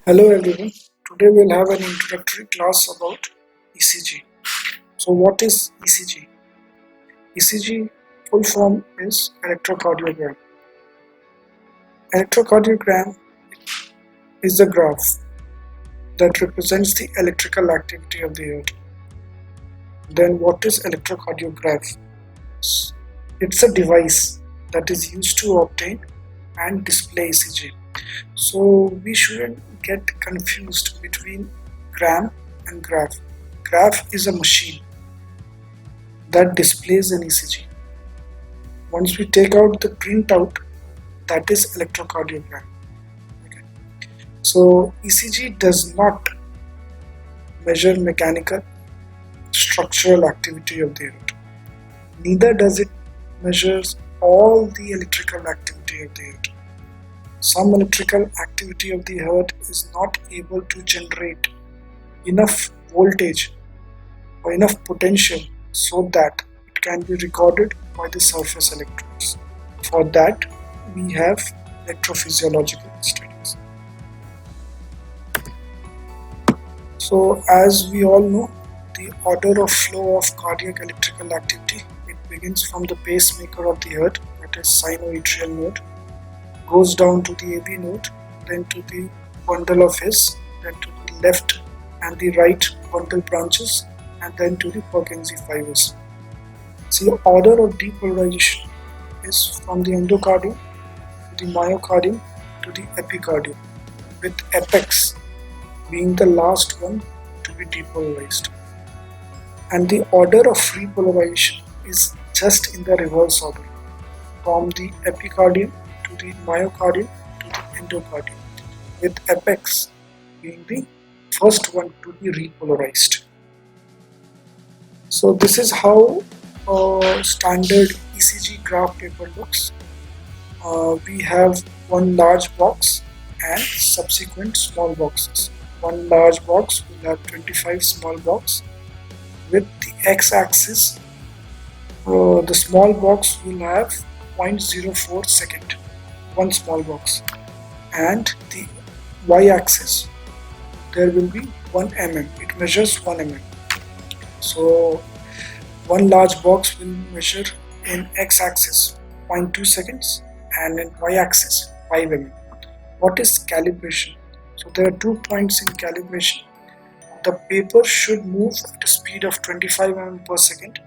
Hello everyone. Today we'll have an introductory class about ECG. So what is ECG? ECG full form is electrocardiogram. Electrocardiogram is the graph that represents the electrical activity of the heart. Then what is electrocardiograph? It's a device that is used to obtain and display ECG. So we shouldn't get confused between gram and graph. Graph is a machine that displays an ECG. Once we take out the printout, that is electrocardiogram. Okay. So ECG does not measure mechanical structural activity of the heart. Neither does it measure all the electrical activity of the heart. Some electrical activity of the heart is not able to generate enough voltage or enough potential so that it can be recorded by the surface electrodes. For that, we have electrophysiological studies. So, as we all know, the order of flow of cardiac electrical activity, it begins from the pacemaker of the heart, that is sinoatrial node, goes down to the AV node, then to the bundle of His, then to the left and the right bundle branches, and then to the Purkinje fibers. So the order of depolarization is from the endocardium to the myocardium to the epicardium, with apex being the last one to be depolarized. And the order of free polarization is just in the reverse order, from the epicardium to the myocardium to the endocardium, with apex being the first one to be repolarized. So this is how a standard ECG graph paper looks. We have one large box and subsequent small boxes. One large box will have 25 small boxes. With the x-axis, the small box will have 0.04 second, one small box, and the y-axis there will be 1 mm. It measures 1 mm. So one large box will measure in x-axis 0.2 seconds and in y-axis 5 mm. What is calibration? So there are 2 points in calibration. The paper should move at a speed of 25 mm per second,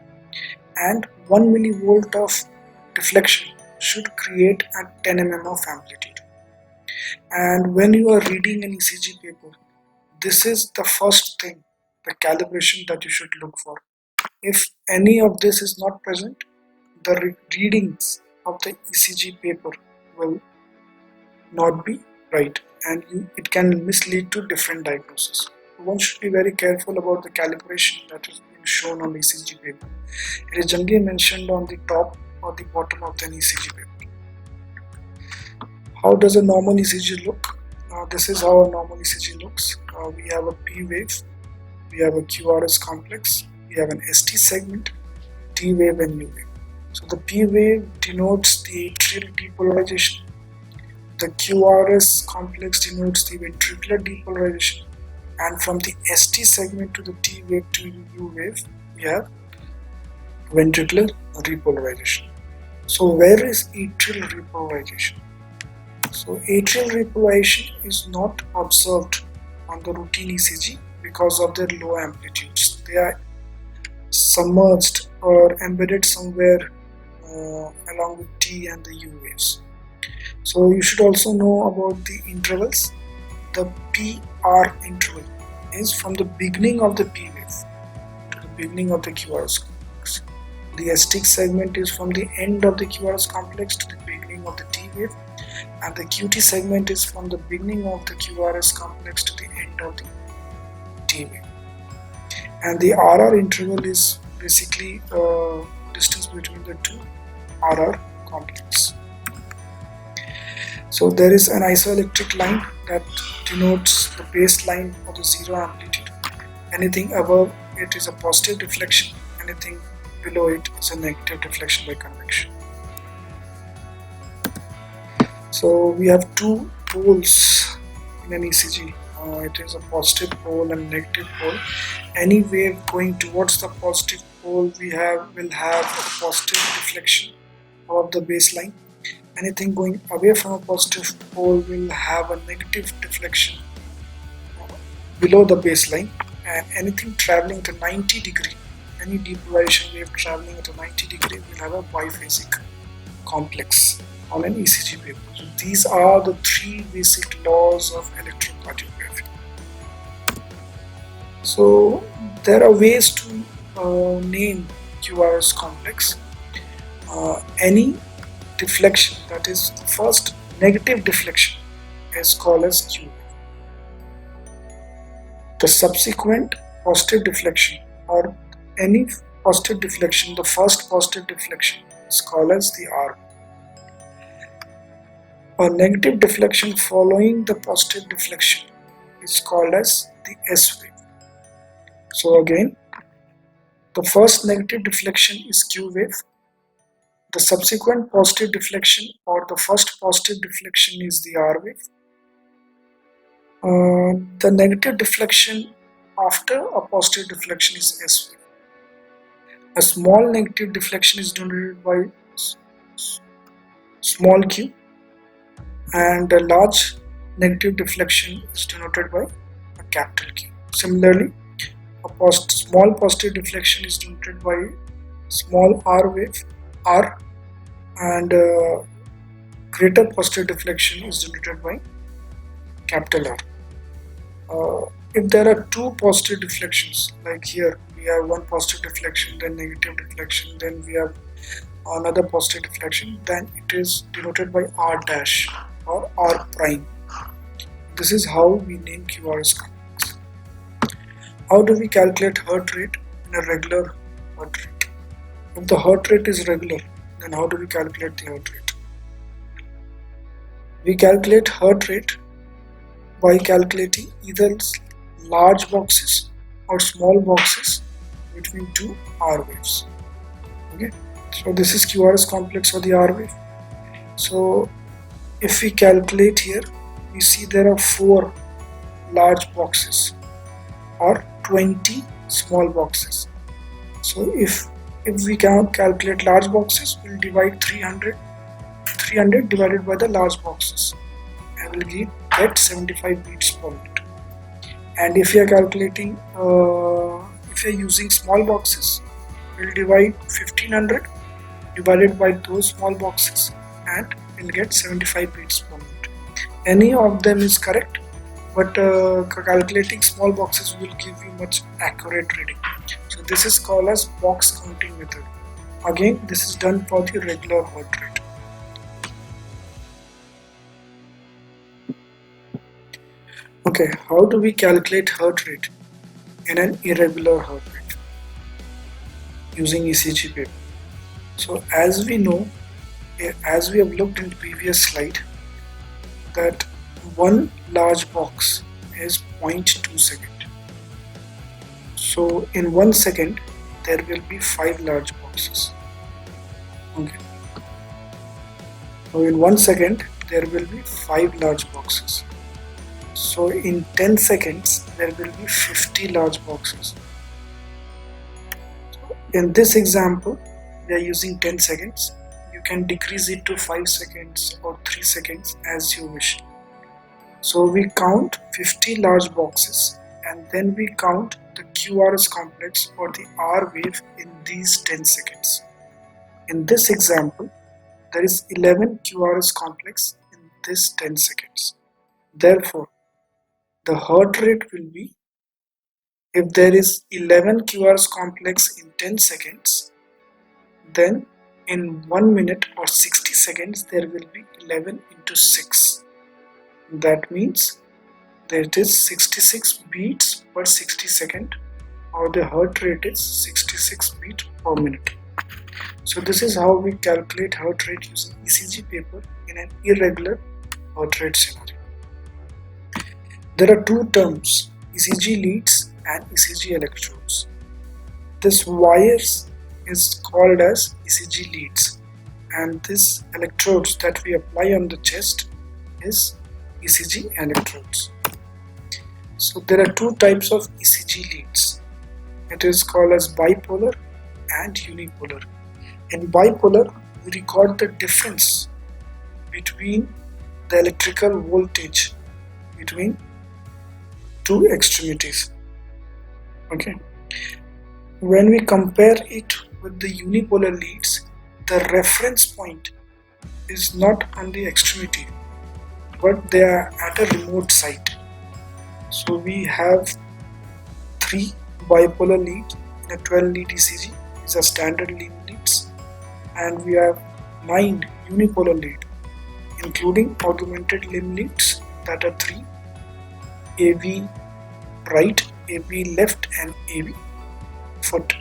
and 1 millivolt of deflection should create at 10 mm of amplitude. And when you are reading an ECG paper, this is the first thing, the calibration that you should look for. If any of this is not present, the readings of the ECG paper will not be right, and it can mislead to different diagnoses. One should be very careful about the calibration that is being shown on the ECG paper. It is generally mentioned on the top or the bottom of the ECG paper. How does a normal ECG look? This is how a normal ECG looks. We have a P wave, we have a QRS complex, we have an ST segment, T wave and U wave. So the P wave denotes the atrial depolarization, the QRS complex denotes the ventricular depolarization, and from the ST segment to the T wave to U wave, we have ventricular repolarization. So where is atrial repolarization? So atrial repolarization is not observed on the routine ECG because of their low amplitudes. They are submerged or embedded somewhere along with T and the U waves. So you should also know about the intervals. The PR interval is from the beginning of the P wave to the beginning of the QRS complex. The ST segment is from the end of the QRS complex to the beginning of the T wave, and the QT segment is from the beginning of the QRS complex to the end of the T wave. And the RR interval is basically distance between the two RR complex. So there is an isoelectric line that denotes the baseline of the zero amplitude. Anything above it is a positive deflection, anything below it is a negative deflection by convection. So we have two poles in an ECG. It is a positive pole and negative pole. Any wave going towards the positive pole will have a positive deflection of the baseline. Anything going away from a positive pole will have a negative deflection below the baseline, and anything traveling to 90 degree, any depolarization wave traveling at a 90 degree will have a biphasic complex on an ECG paper. So these are the three basic laws of electrocardiography. So there are ways to name QRS complex. Any deflection, that is the first negative deflection, is called as Q. The subsequent positive deflection, or any positive deflection, the first positive deflection, is called as the R. A negative deflection following the positive deflection is called as the S wave. So again, the first negative deflection is Q wave. The subsequent positive deflection, or the first positive deflection, is the R wave. The negative deflection after a positive deflection is S wave. A small negative deflection is denoted by small q, and a large negative deflection is denoted by a capital Q. Similarly, a small positive deflection is denoted by small r wave R, and greater positive deflection is denoted by capital R. If there are two positive deflections, like here we have one positive deflection, then negative deflection, then we have another positive deflection, then it is denoted by R dash or R prime. This is how we name QRS complex. How do we calculate heart rate in a regular heart rate? If the heart rate is regular, then how do we calculate the heart rate? We calculate heart rate by calculating either large boxes or small boxes between two R waves. Okay, so this is QRS complex for the R wave. So if we calculate here, we see there are 4 large boxes or 20 small boxes. So if we can calculate large boxes, we'll divide 300 divided by the large boxes, and we'll get 75 beats per minute. And if we are calculating, if we are using small boxes, we'll divide 1500 divided by those small boxes, and we'll get 75 beats per minute. Any of them is correct, but calculating small boxes will give you much accurate reading. So this is called as box counting method. Again, this is done for the regular heart rate. Okay, how do we calculate heart rate in an irregular heart rate using ECG paper? So as we know, as we have looked in the previous slide, that one large box is 0.2 second. So in 1 second there will be 5 large boxes. Okay. So in 1 second there will be 5 large boxes. So in 10 seconds there will be 50 large boxes. So in this example we are using 10 seconds. You can decrease it to 5 seconds or 3 seconds as you wish. So we count 50 large boxes, and then we count the QRS complex or the R wave in these 10 seconds. In this example, there is 11 QRS complex in this 10 seconds. Therefore, the heart rate will be, if there is 11 QRS complex in 10 seconds, then in 1 minute or 60 seconds there will be 11 into 6. That means that is 66 beats per 60 second, or the heart rate is 66 beats per minute. So this is how we calculate heart rate using ECG paper in an irregular heart rate scenario. There are two terms, ECG leads and ECG electrodes. This wires is called as ECG leads, and this electrodes that we apply on the chest is ECG electrodes. So there are two types of ECG leads. It is called as bipolar and unipolar. In bipolar, we record the difference between the electrical voltage between two extremities. Okay. When we compare it with the unipolar leads, the reference point is not on the extremity, but they are at a remote site. So we have 3 bipolar leads in a 12 lead ECG is a standard limb leads, and we have 9 unipolar lead including augmented limb leads that are 3: AV right, AV left and AV foot.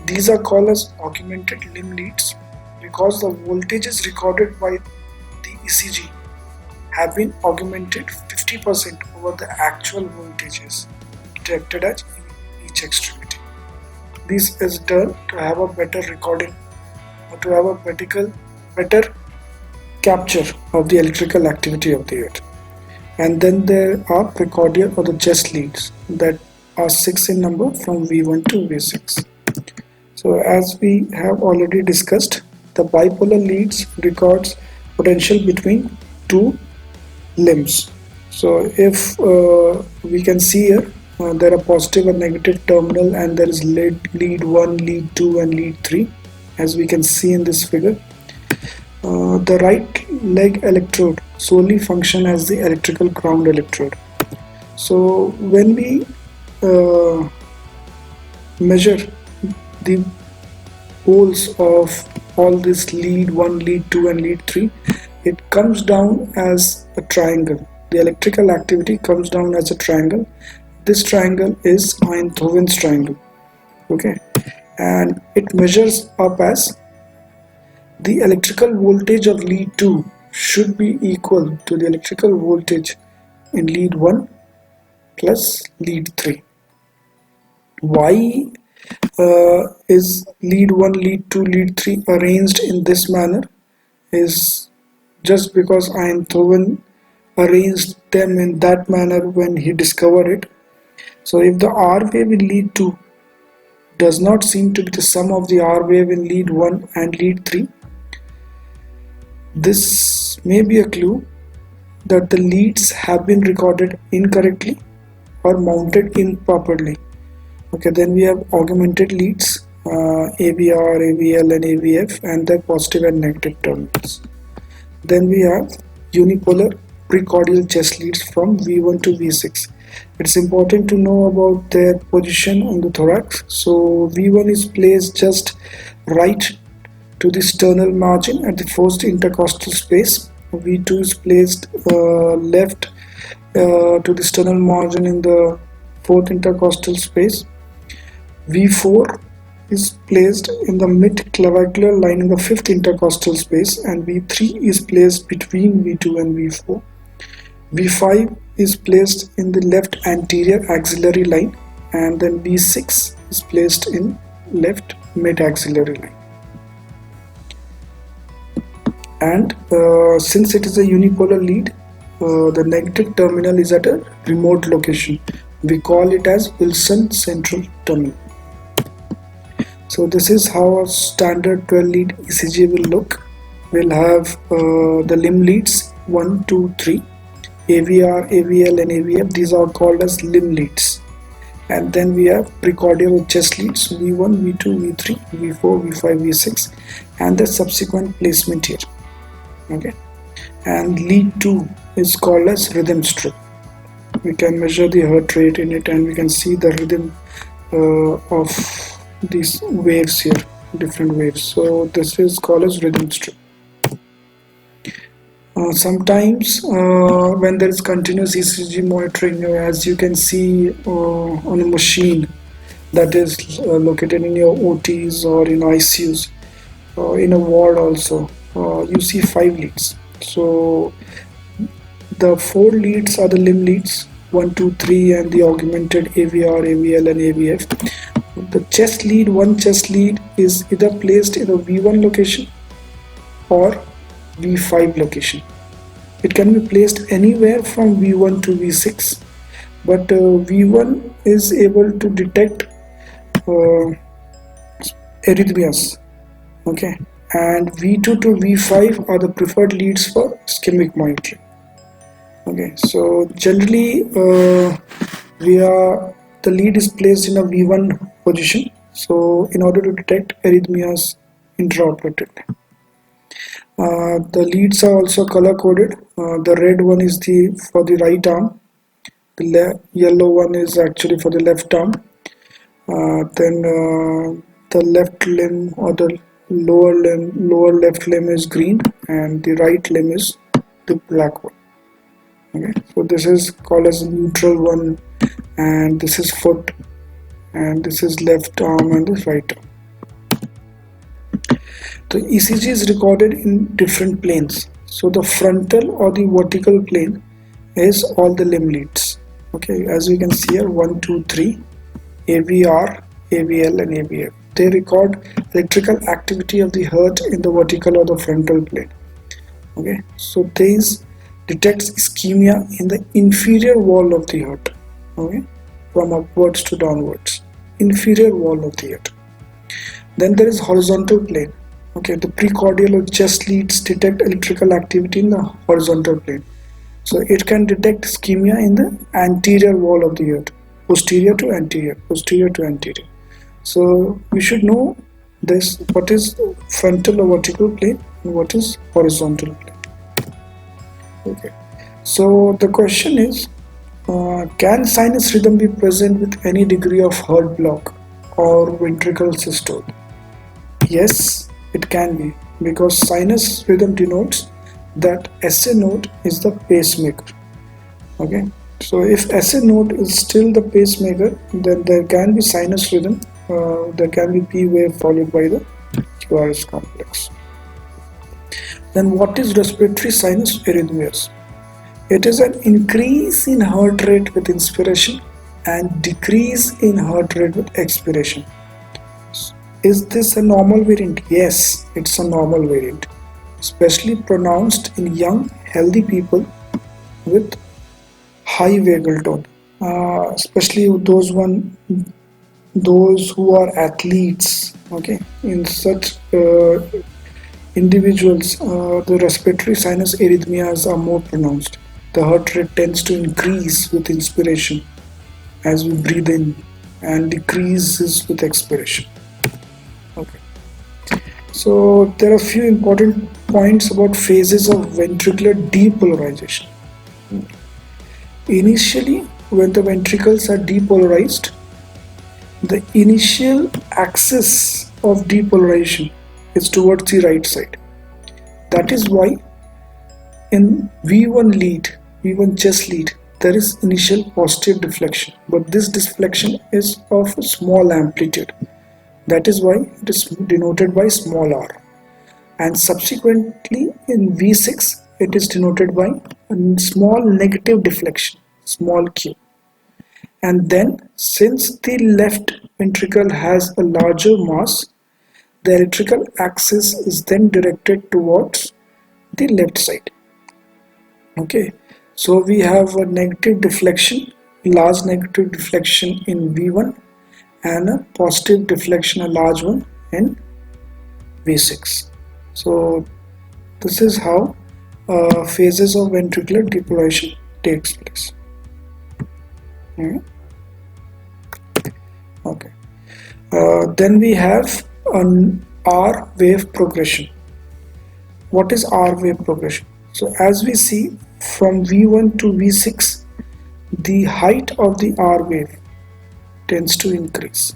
These are called as augmented limb leads because the voltages recorded by the ECG have been augmented 50% over the actual voltages detected at each extremity. This is done to have a better recording or to have a better capture of the electrical activity of the earth. And then there are precordial or the chest leads that are 6 in number from V1 to V6. So as we have already discussed, the bipolar leads records potential between two limbs. So if we can see here, there are positive and negative terminal, and there is lead 1, lead 2 and lead 3 as we can see in this figure. The right leg electrode solely function as the electrical ground electrode. So when we measure the poles of all this lead 1, lead 2 and lead 3, it comes down as a triangle. The electrical activity comes down as a triangle. This triangle is Einthoven's triangle. Okay, and it measures up as the electrical voltage of lead 2 should be equal to the electrical voltage in lead 1 plus lead 3. Why is lead 1, lead 2, lead 3 arranged in this manner is just because Einthoven arranged them in that manner when he discovered it. So if the R wave in lead 2 does not seem to be the sum of the R wave in lead 1 and lead 3, this may be a clue that the leads have been recorded incorrectly or mounted improperly. Okay, then we have augmented leads, AVR, AVL and AVF, and their positive and negative terminals. Then we have unipolar precordial chest leads from V1 to V6. It's important to know about their position on the thorax. So V1 is placed just right to the sternal margin at the first intercostal space. V2 is placed left to the sternal margin in the fourth intercostal space. V4 is placed in the mid-clavicular line in the fifth intercostal space, and V3 is placed between V2 and V4. V5 is placed in the left anterior axillary line, and then V6 is placed in left mid-axillary line. And since it is a unipolar lead, the negative terminal is at a remote location. We call it as Wilson central terminal. So this is how a standard 12 lead ECG will look. We'll have the limb leads 1, 2, 3, AVR, AVL and AVF. These are called as limb leads. And then we have precordial chest leads V1, V2, V3, V4, V5, V6 and the subsequent placement here. Okay, and lead 2 is called as rhythm strip. We can measure the heart rate in it and we can see the rhythm of these waves here, different waves. So this is called as rhythm strip. Sometimes when there is continuous ECG monitoring, as you can see on a machine that is located in your OTs or in ICUs, in a ward also, you see 5 leads. So the 4 leads are the limb leads 1, 2, 3 and the augmented AVR, AVL and AVF. The chest lead, one chest lead is either placed in a V1 location or V5 location. It can be placed anywhere from V1 to V6, but V1 is able to detect uh, arrhythmias, okay, and V2 to V5 are the preferred leads for ischemic monitoring. Okay, so generally we are the lead is placed in a V1 position. So in order to detect arrhythmias intraoperatively, the leads are also color coded. The red one is the for the right arm. The yellow one is actually for the left arm. Then the left limb or the lower left limb is green, and the right limb is the black one. Okay, so this is called as neutral one, and this is foot, and this is left arm and this right arm. The ECG is recorded in different planes. So the frontal or the vertical plane is all the limb leads. Okay, as you can see here, 1, 2, 3, AVR, AVL, and AVF. They record electrical activity of the heart in the vertical or the frontal plane. Okay, so this detects ischemia in the inferior wall of the heart. Okay, from upwards to downwards, inferior wall of the heart. Then there is horizontal plane. Okay, the precordial or chest leads detect electrical activity in the horizontal plane. So it can detect ischemia in the anterior wall of the heart, posterior to anterior, posterior to anterior. So we should know this: what is frontal or vertical plane and what is horizontal plane. Okay. So the question is, can sinus rhythm be present with any degree of heart block or ventricle systole? Yes, it can be, because sinus rhythm denotes that SA node is the pacemaker. Okay, so if SA node is still the pacemaker, then there can be sinus rhythm. There can be P wave followed by the QRS complex. Then what is respiratory sinus arrhythmias? It is an increase in heart rate with inspiration and decrease in heart rate with expiration. Is this a normal variant? Yes, it's a normal variant, especially pronounced in young, healthy people with high vagal tone, especially those who are athletes. Okay, in such individuals, the respiratory sinus arrhythmias are more pronounced. The heart rate tends to increase with inspiration as we breathe in and decreases with expiration. Okay. So there are a few important points about phases of ventricular depolarization. Initially, when the ventricles are depolarized, the initial axis of depolarization is towards the right side. That is why in V1 chest lead, there is initial positive deflection, but this deflection is of a small amplitude. That is why it is denoted by small r. And subsequently in V6, it is denoted by a small negative deflection, small q. And then, since the left ventricle has a larger mass, the electrical axis is then directed towards the left side. Okay, so we have a negative deflection, large negative deflection in V1, and a positive deflection, a large one, in V6. So this is how phases of ventricular depolarization takes place. Okay. Then we have an R wave progression. What is R wave progression? So as we see from V1 to V6, the height of the R wave tends to increase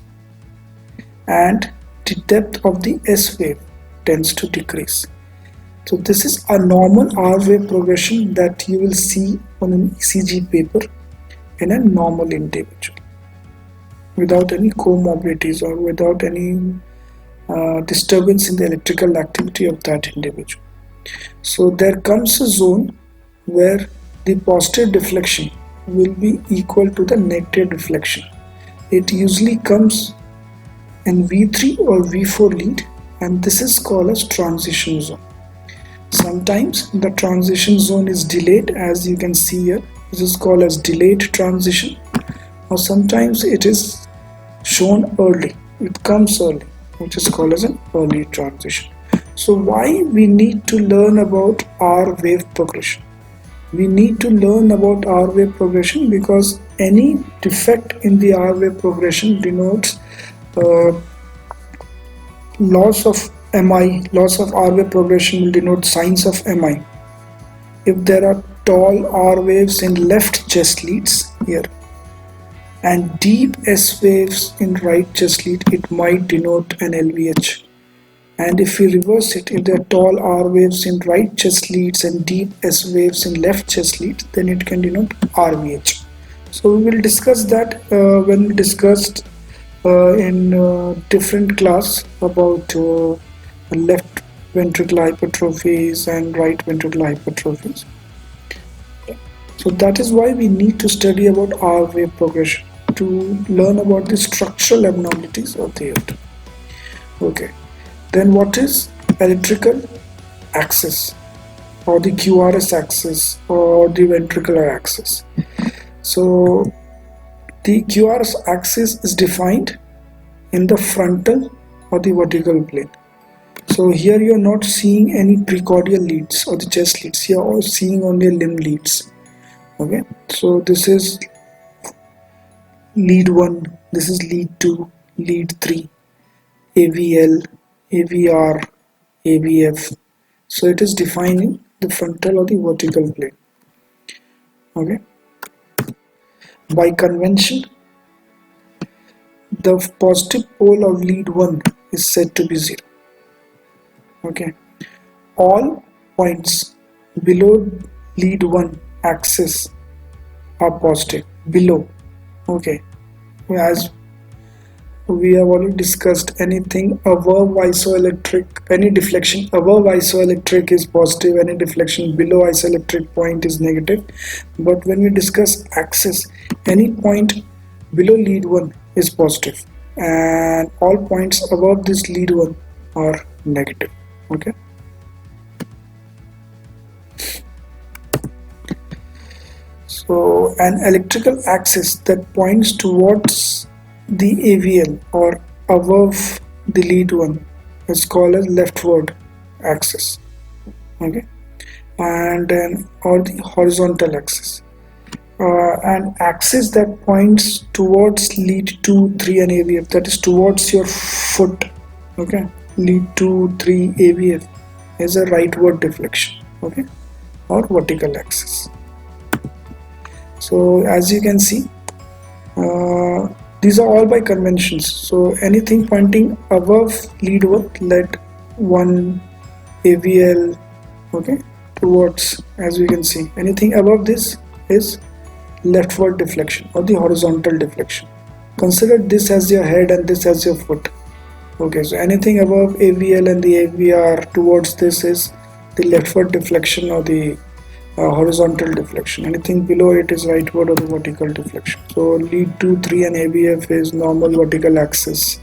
and the depth of the S wave tends to decrease. So this is a normal R wave progression that you will see on an ECG paper in a normal individual without any comorbidities or without any disturbance in the electrical activity of that individual. So there comes a zone where the positive deflection will be equal to the negative deflection. It usually comes in V3 or V4 lead, and this is called as transition zone. Sometimes the transition zone is delayed, as you can see here. This is called as delayed transition, or sometimes it is shown early. It comes early, which is called as an early transition. So why we need to learn about R wave progression? We need to learn about R wave progression because any defect in the R wave progression denotes uh, loss of MI. Loss of R wave progression will denote signs of MI. If there are tall R waves in left chest leads here and deep S waves in right chest lead, it might denote an LVH. And if we reverse it, if there are tall R waves in right chest leads and deep S waves in left chest leads, then it can denote RVH. So we will discuss that when we discussed in different class about left ventricular hypertrophies and right ventricular hypertrophies. So that is why we need to study about R wave progression to learn about the structural abnormalities of the heart. Okay. Then what is electrical axis or the QRS axis or the ventricular axis? So the QRS axis is defined in the frontal or the vertical plane. So here you are not seeing any precordial leads or the chest leads. You are all seeing only limb leads. Okay, so this is lead 1, this is lead 2, lead 3, AVL, AVR, AVF. So it is defining the frontal or the vertical plane. Okay. By convention, the positive pole of lead 1 is said to be 0. Okay. All points below lead 1 axis are positive. Below. Okay. As we have already discussed, anything above isoelectric, any deflection above isoelectric is positive, any deflection below isoelectric point is negative. But when we discuss axis, any point below lead 1 is positive and all points above this lead 1 are negative. Okay. So an electrical axis that points towards the AVL or above the lead 1 is called as leftward axis. Okay. And then or the horizontal axis. An axis that points towards lead 2, 3 and AVF, that is towards your foot. Okay. Lead 2, 3, AVF is a rightward deflection. Okay. Or vertical axis. So as you can see, these are all by conventions. So anything pointing above lead 1, lead 1, AVL, okay, towards, as we can see, anything above this is leftward deflection or the horizontal deflection. Consider this as your head and this as your foot. Okay, so anything above AVL and the AVR towards this is the leftward deflection or the horizontal deflection. Anything below it is rightward or the vertical deflection. So lead 2, 3 and AVF is normal vertical axis,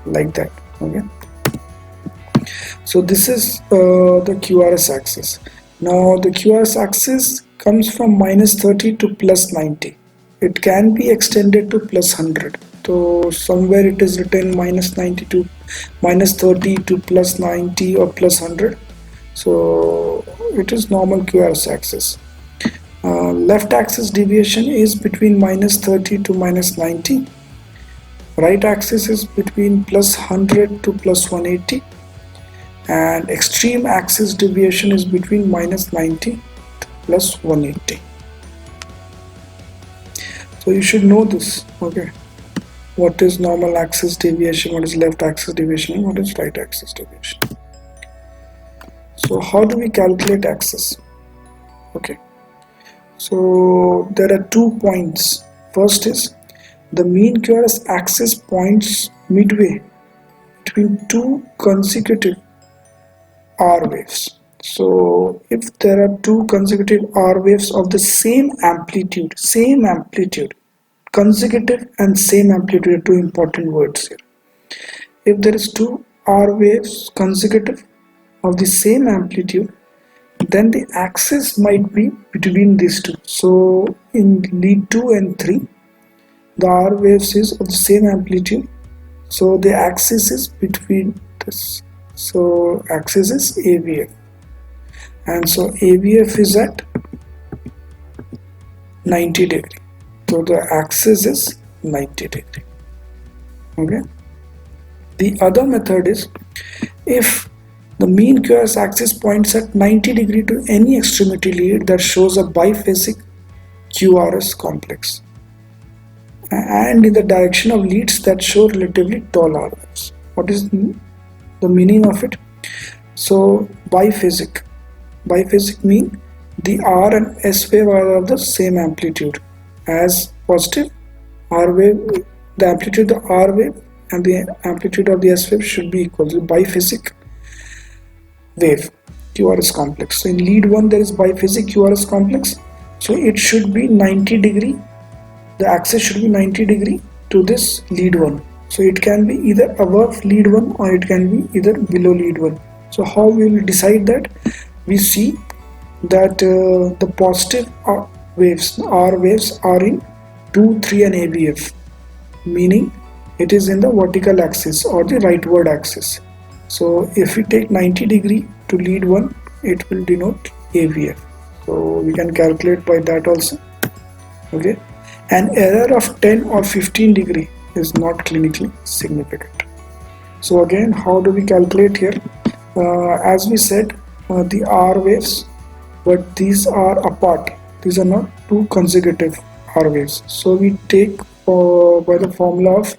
like that. Okay. So this is the QRS axis. Now the QRS axis comes from -30 to +90. It can be extended to +100. So somewhere it is written -90 to -30 to +90 or +100. So it is normal QRS axis. Left axis deviation is between -30 to -90. Right axis is between +100 to +180. And extreme axis deviation is between -90 to +180. So you should know this. Okay. What is normal axis deviation, what is left axis deviation, and what is right axis deviation. So how do we calculate axis? Okay. So there are 2 points. First is the mean QRS axis points midway between 2 consecutive R waves. So if there are 2 consecutive R waves of the same amplitude, consecutive and same amplitude are 2 important words here. If there is 2 R waves consecutive of the same amplitude, then the axis might be between these two. So in lead 2 and 3, the R waves is of the same amplitude, so the axis is between this. So axis is AVF, and so AVF is at 90 degree. So the axis is 90 degree. Okay. The other method is if the mean QRS axis points at 90 degree to any extremity lead that shows a biphasic QRS complex, and in the direction of leads that show relatively tall R waves. What is the meaning of it? So biphasic. Biphasic mean the R and S wave are of the same amplitude. As positive R wave, the amplitude of the R wave and the amplitude of the S wave should be equal to biphasic wave QRS complex. So in lead 1 there is biphasic QRS complex, so it should be 90 degree, the axis should be 90 degree to this lead 1. So it can be either above lead 1 or it can be either below lead 1. So how we will decide that? We see that the positive waves, R waves are in 2, 3 and AVF, meaning it is in the vertical axis or the rightward axis. So if we take 90 degree to lead 1, it will denote AVF. So we can calculate by that also. Okay. An error of 10 or 15 degree is not clinically significant. So again, how do we calculate here? As we said, the R waves, but these are apart. These are not two consecutive R waves. So we take by the formula of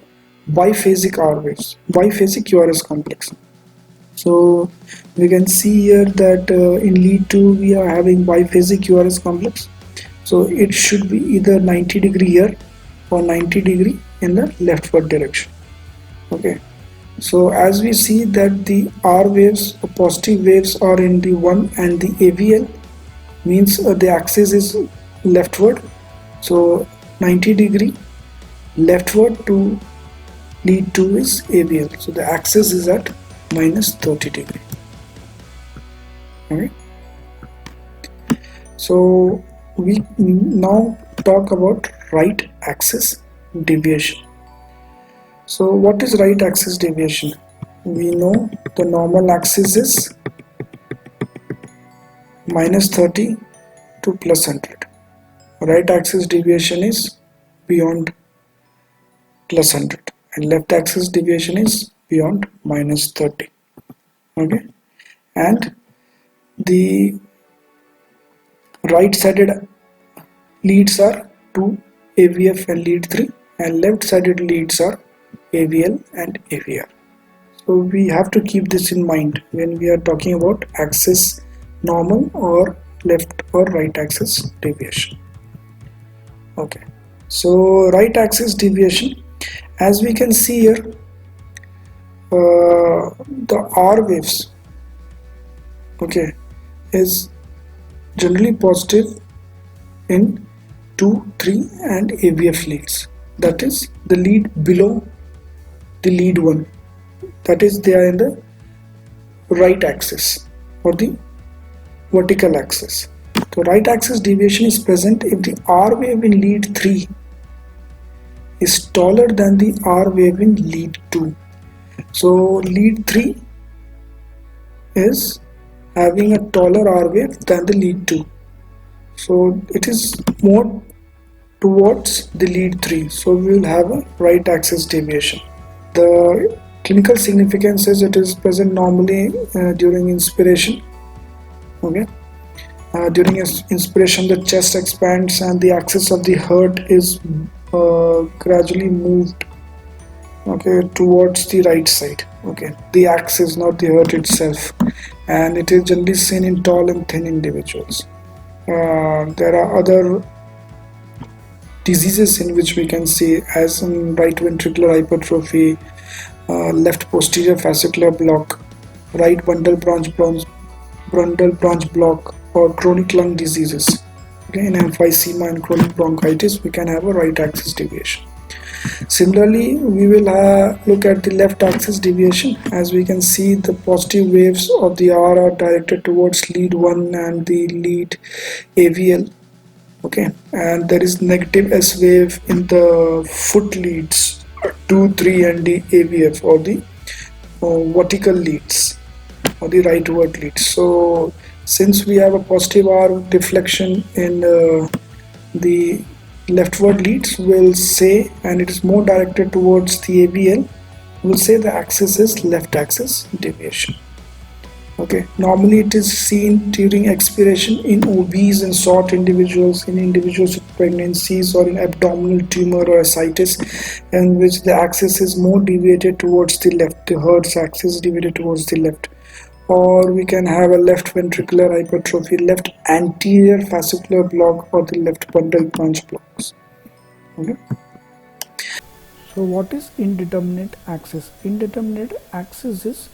biphasic R waves, biphasic QRS complex. So we can see here that in lead 2 we are having biphasic QRS complex. So it should be either 90 degree here or 90 degree in the leftward direction. Okay. So as we see that the R waves or positive waves are in the 1 and the AVL, means the axis is leftward. So 90 degree leftward to lead 2 is AVL. So the axis is at minus 30 degree. Okay. So we now talk about right axis deviation. So what is right axis deviation? We know the normal axis is minus 30 to plus 100. Right axis deviation is beyond plus 100 and left axis deviation is beyond minus 30. Okay, and the right sided leads are 2 AVF and lead 3, and left sided leads are AVL and AVR. So we have to keep this in mind when we are talking about axis normal or left or right axis deviation. Okay, so right axis deviation, as we can see here, the R waves, okay, is generally positive in 2, 3 and AVF leads. That is the lead below the lead 1. That is they are in the right axis or the vertical axis. So right axis deviation is present if the R wave in lead 3 is taller than the R wave in lead 2. So lead 3 is having a taller R wave than the lead 2. So it is more towards the lead 3. So we will have a right axis deviation. The clinical significance is it is present normally during inspiration. Okay. During inspiration, the chest expands and the axis of the heart is gradually moved, okay, towards the right side. Okay, the axis, not the heart itself, and it is generally seen in tall and thin individuals. There are other diseases in which we can see, as in right ventricular hypertrophy, left posterior fascicular block, right bundle branch block, or chronic lung diseases. Okay, in emphysema and chronic bronchitis, we can have a right axis deviation. Similarly, we will look at the left axis deviation. As we can see, the positive waves of the R are directed towards lead 1 and the lead AVL. Okay, and there is negative S wave in the foot leads 2, 3 and the AVF or the vertical leads or the rightward leads. So since we have a positive R deflection in the leftward leads, we'll say, and it is more directed towards the AVL, we'll say the axis is left axis deviation. Okay, normally it is seen during expiration in obese and short individuals, in individuals with pregnancies, or in abdominal tumor or ascites, in which the axis is more deviated towards the left, the Hertz axis deviated towards the left. Or we can have a left ventricular hypertrophy, left anterior fascicular block, or the left bundle branch blocks. Okay. So what is indeterminate axis? Indeterminate axis is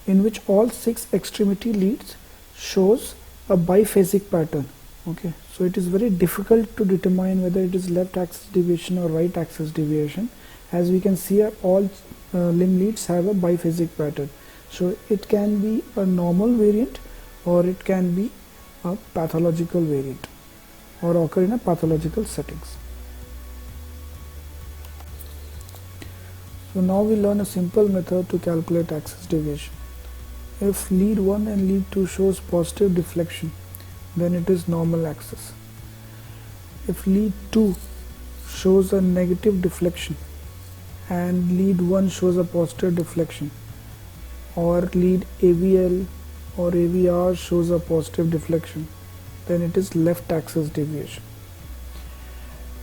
in which all 6 extremity leads shows a biphasic pattern. Okay, so it is very difficult to determine whether it is left axis deviation or right axis deviation. As we can see here, all limb leads have a biphasic pattern. So it can be a normal variant or it can be a pathological variant or occur in a pathological settings. So now we learn a simple method to calculate axis deviation. If lead 1 and lead 2 shows positive deflection, then it is normal axis. If lead 2 shows a negative deflection and lead 1 shows a positive deflection, or lead AVL or AVR shows a positive deflection, then it is left axis deviation.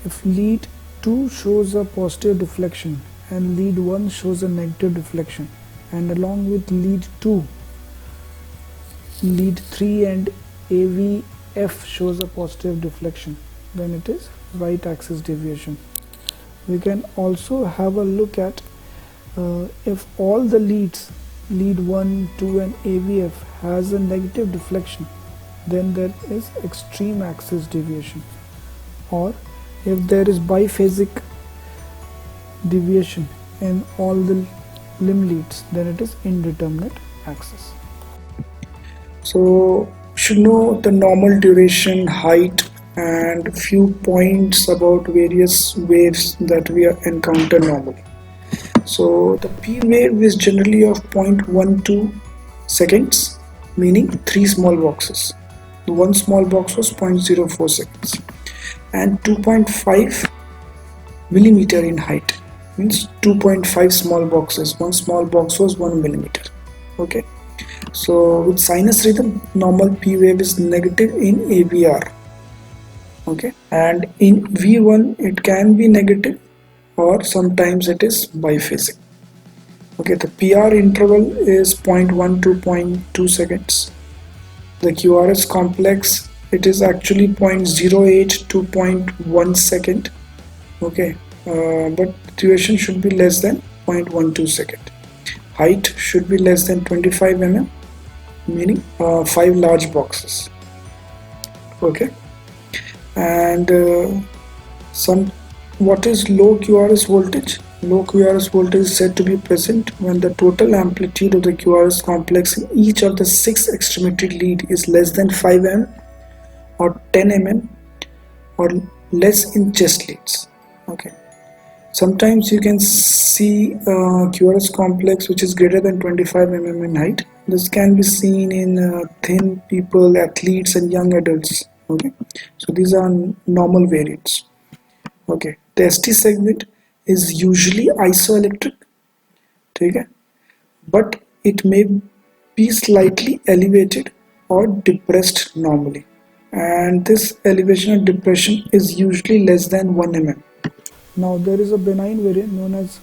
If lead 2 shows a positive deflection and lead 1 shows a negative deflection, and along with lead 2, lead 3 and AVF shows a positive deflection, then it is right axis deviation. We can also have a look at if all the leads, lead 1, 2 and AVF has a negative deflection, then there is extreme axis deviation. Or if there is biphasic deviation in all the limb leads, then it is indeterminate axis. So should know the normal duration, height, and few points about various waves that we encounter normally. So the P wave is generally of 0.12 seconds, meaning 3 small boxes. One small box was 0.04 seconds, and 2.5 millimeter in height, means 2.5 small boxes. One small box was 1 millimeter. Okay. So with sinus rhythm, normal P wave is negative in AVR. Okay, and in V1 it can be negative or sometimes it is biphasic. Okay, the PR interval is 0.1 to 0.2 seconds. The QRS complex, it is actually 0.08 to 0.1 second. Okay, but duration should be less than 0.12 second. Height should be less than 25 mm, meaning 5 large boxes. Okay, and what is low QRS voltage? Low QRS voltage is said to be present when the total amplitude of the QRS complex in each of the 6 extremity lead is less than 5 mm or 10 mm or less in chest leads. Okay. Sometimes you can see QRS complex which is greater than 25 mm in height. This can be seen in thin people, athletes and young adults. Okay, so these are normal variants. Okay, the ST segment is usually isoelectric, okay, but it may be slightly elevated or depressed normally, and this elevation or depression is usually less than 1 mm. Now there is a benign variant known as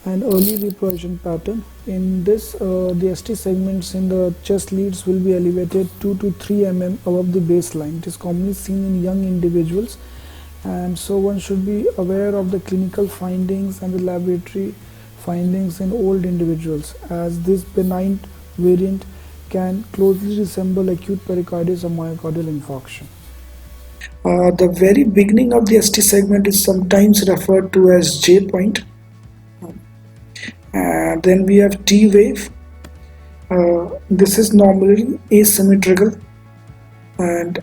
an early reprojection pattern. In this, the ST segments in the chest leads will be elevated 2 to 3 mm above the baseline. It is commonly seen in young individuals, and so one should be aware of the clinical findings and the laboratory findings in old individuals, as this benign variant can closely resemble acute pericarditis or myocardial infarction. The very beginning of the ST segment is sometimes referred to as J point. Then we have T wave. This is normally asymmetrical, and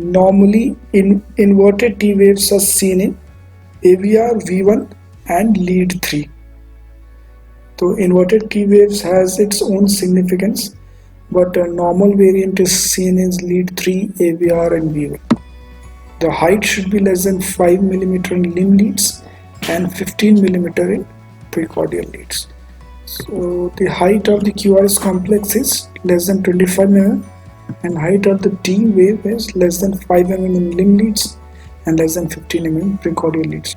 Normally, inverted T waves are seen in AVR V1 and lead 3. So inverted T waves has its own significance, but a normal variant is seen in lead 3, AVR and V1. The height should be less than 5 mm in limb leads and 15 mm in precordial leads. So the height of the QRS complex is less than 25 mm and height of the T wave is less than 5 mm in limb leads and less than 15 mm in precordial leads.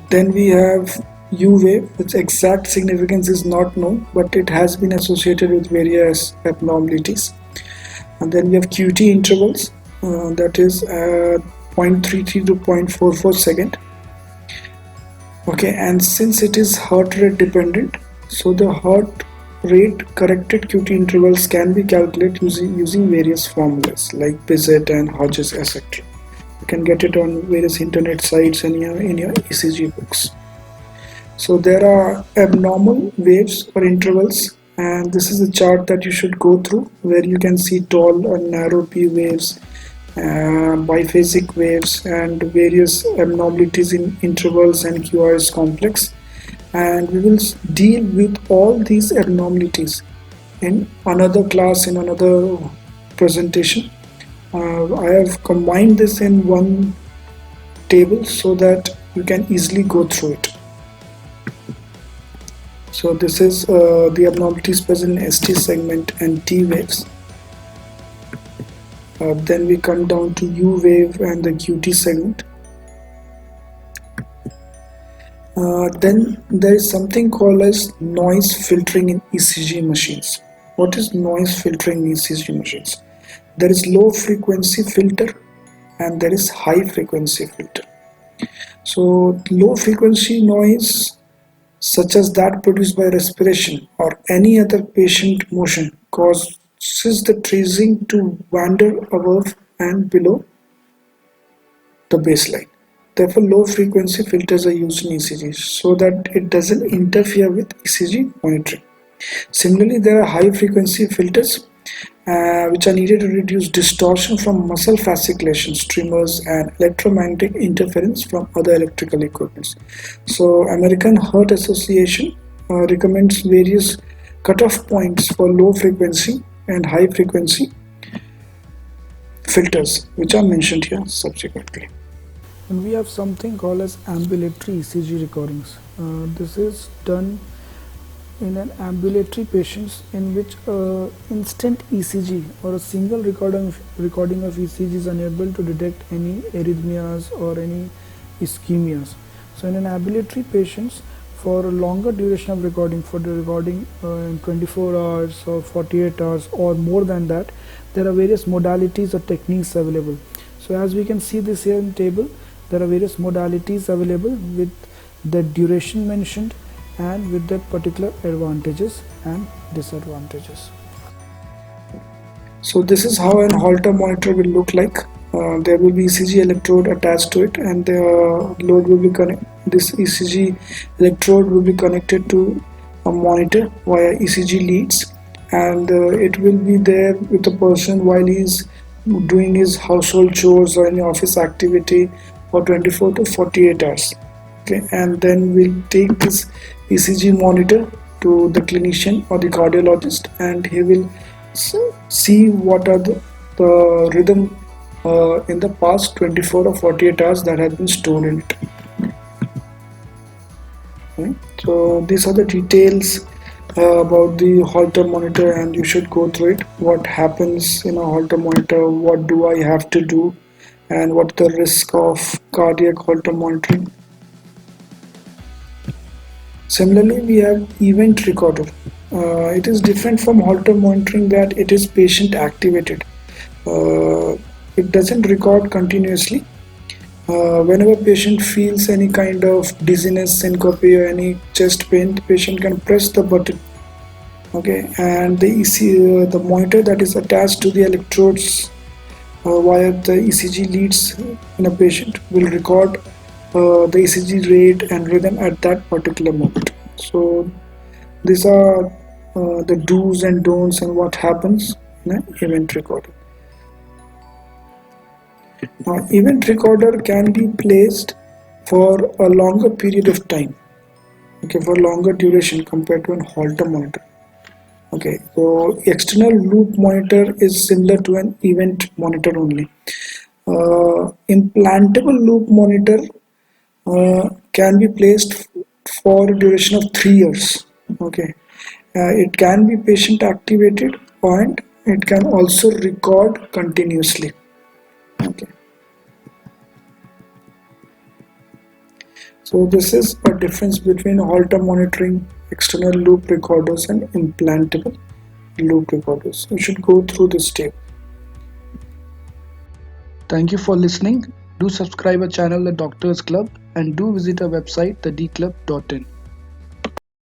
Then we have U wave. Its exact significance is not known, but it has been associated with various abnormalities. And then we have QT intervals, that is 0.33 to 0.44 second. Okay, and since it is heart rate dependent, so the heart rate corrected QT intervals can be calculated using various formulas like Bizet and Hodges, etc. You can get it on various internet sites and in your ECG books. So there are abnormal waves or intervals, and this is a chart that you should go through where you can see tall and narrow P waves, biphasic waves, and various abnormalities in intervals and QRS complex. And we will deal with all these abnormalities in another class, in another presentation. I have combined this in one table so that you can easily go through it. So this is the abnormalities present in ST segment and T waves. Then we come down to U wave and the QT segment. Then there is something called as noise filtering in ECG machines. What is noise filtering in ECG machines? There is low frequency filter and there is high frequency filter. So low frequency noise such as that produced by respiration or any other patient motion causes the tracing to wander above and below the baseline. Therefore, low frequency filters are used in ECG so that it doesn't interfere with ECG monitoring. Similarly, there are high frequency filters which are needed to reduce distortion from muscle fasciculations, tremors, and electromagnetic interference from other electrical equipments. So, American Heart Association recommends various cutoff points for low frequency and high frequency filters, which are mentioned here subsequently. And we have something called as ambulatory ECG recordings. This is done in an ambulatory patients in which instant ECG or a single recording of ECG is unable to detect any arrhythmias or any ischemias. So in an ambulatory patients, for a longer duration of recording, for the recording in 24 hours or 48 hours or more than that, there are various modalities or techniques available. So as we can see this here in table, there are various modalities available with the duration mentioned and with that particular advantages and disadvantages. So this is how an Holter monitor will look like. There will be ECG electrode attached to it, and the load will be connected. This ECG electrode will be connected to a monitor via ECG leads, and it will be there with the person while he is doing his household chores or any office activity for 24 to 48 hours. Okay, and then we'll take this ECG monitor to the clinician or the cardiologist, and he will see what are the rhythm in the past 24 or 48 hours that has been stored in it. Okay. So these are the details about the Holter monitor, and you should go through it. What happens in a Holter monitor, what do I have to do, and what the risk of cardiac Holter monitoring. Similarly, we have event recorder. It is different from Holter monitoring that it is patient activated. It doesn't record continuously. Whenever patient feels any kind of dizziness, syncope, or any chest pain, the patient can press the button. Okay, and the monitor that is attached to the electrodes via the ECG leads in a patient will record the ECG rate and rhythm at that particular moment. So these are the do's and don'ts and what happens in an event recording. Event recorder can be placed for a longer period of time, okay, for longer duration compared to an Holter monitor. Okay, so external loop monitor is similar to an event monitor only. Implantable loop monitor can be placed for a duration of 3 years. Okay, it can be patient activated and it can also record continuously. Okay, so this is a difference between Holter monitoring, external loop recorders, and implantable loop recorders. You should go through this step. Thank you for listening. Do subscribe our channel, The Doctors Club, and do visit our website, thedclub.in.